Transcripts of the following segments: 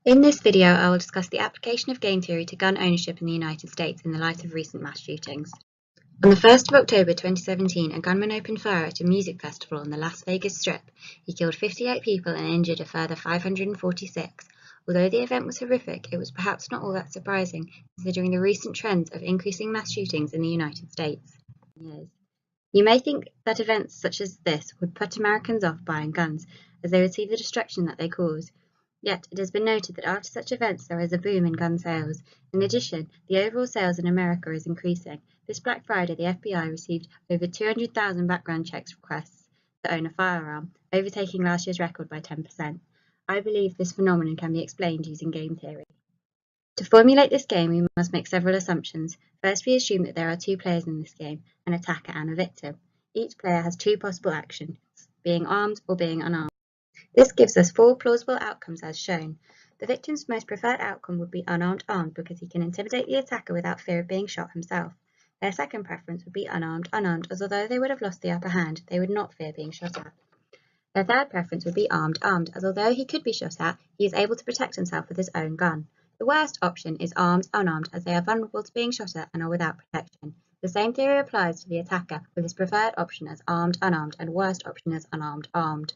In this video, I will discuss the application of game theory to gun ownership in the United States in the light of recent mass shootings. On the 1st of October 2017, a gunman opened fire at a music festival on the Las Vegas Strip. He killed 58 people and injured a further 546. Although the event was horrific, it was perhaps not all that surprising, considering the recent trends of increasing mass shootings in the United States. You may think that events such as this would put Americans off buying guns, as they would see the destruction that they cause. Yet, it has been noted that after such events there is a boom in gun sales. In addition, the overall sales in America is increasing. This Black Friday, the FBI received over 200,000 background checks requests to own a firearm, overtaking last year's record by 10%. I believe this phenomenon can be explained using game theory. To formulate this game, we must make several assumptions. First, we assume that there are two players in this game, an attacker and a victim. Each player has two possible actions, being armed or being unarmed. This gives us four plausible outcomes as shown. The victim's most preferred outcome would be unarmed armed because he can intimidate the attacker without fear of being shot himself. Their second preference would be unarmed as although they would have lost the upper hand, they would not fear being shot at. Their third preference would be armed as although he could be shot at, he is able to protect himself with his own gun. The worst option is unarmed as they are vulnerable to being shot at and are without protection. The same theory applies to the attacker with his preferred option as unarmed and worst option as unarmed armed.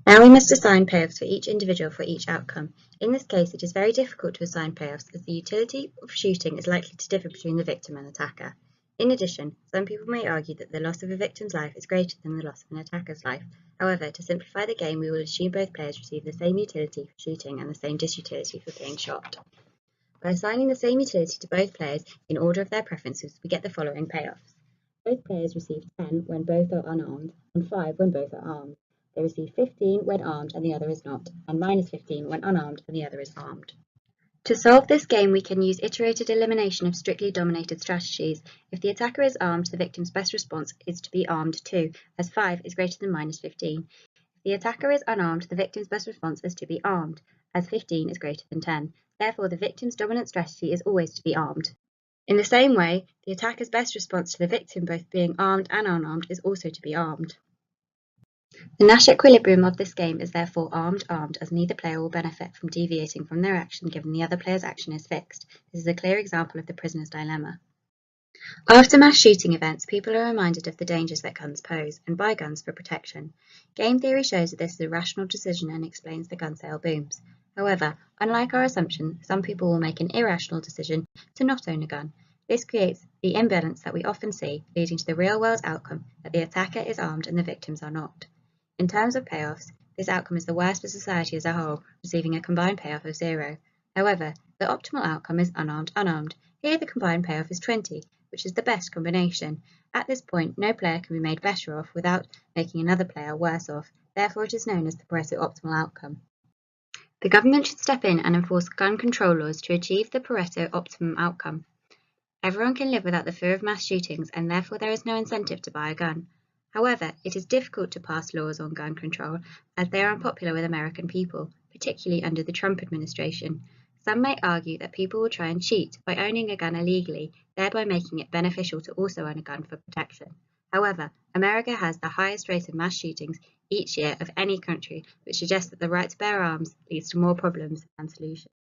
Now we must assign payoffs for each individual for each outcome. In this case, it is very difficult to assign payoffs as the utility of shooting is likely to differ between the victim and attacker. In addition, some people may argue that the loss of a victim's life is greater than the loss of an attacker's life. However, to simplify the game, we will assume both players receive the same utility for shooting and the same disutility for being shot. By assigning the same utility to both players in order of their preferences, we get the following payoffs. Both players receive 10 when both are unarmed and 5 when both are armed. They receive 15 when armed and the other is not, and minus 15 when unarmed and the other is armed. To solve this game, we can use iterated elimination of strictly dominated strategies. If the attacker is armed, the victim's best response is to be armed too, as 5 is greater than minus 15. If the attacker is unarmed, the victim's best response is to be armed, as 15 is greater than 10. Therefore, the victim's dominant strategy is always to be armed. In the same way, the attacker's best response to the victim both being armed and unarmed is also to be armed. The Nash equilibrium of this game is therefore armed, as neither player will benefit from deviating from their action given the other player's action is fixed. This is a clear example of the prisoner's dilemma. After mass shooting events, people are reminded of the dangers that guns pose and buy guns for protection. Game theory shows that this is a rational decision and explains the gun sale booms. However, unlike our assumption, some people will make an irrational decision to not own a gun. This creates the imbalance that we often see, leading to the real-world outcome that the attacker is armed and the victims are not. In terms of payoffs, this outcome is the worst for society as a whole, receiving a combined payoff of 0. However, the optimal outcome is unarmed. Here the combined payoff is 20, which is the best combination. At this point, no player can be made better off without making another player worse off. Therefore, it is known as the Pareto optimal outcome. The government should step in and enforce gun control laws to achieve the Pareto optimum outcome. Everyone can live without the fear of mass shootings, and therefore there is no incentive to buy a gun. However, it is difficult to pass laws on gun control as they are unpopular with American people, particularly under the Trump administration. Some may argue that people will try and cheat by owning a gun illegally, thereby making it beneficial to also own a gun for protection. However, America has the highest rate of mass shootings each year of any country, which suggests that the right to bear arms leads to more problems than solutions.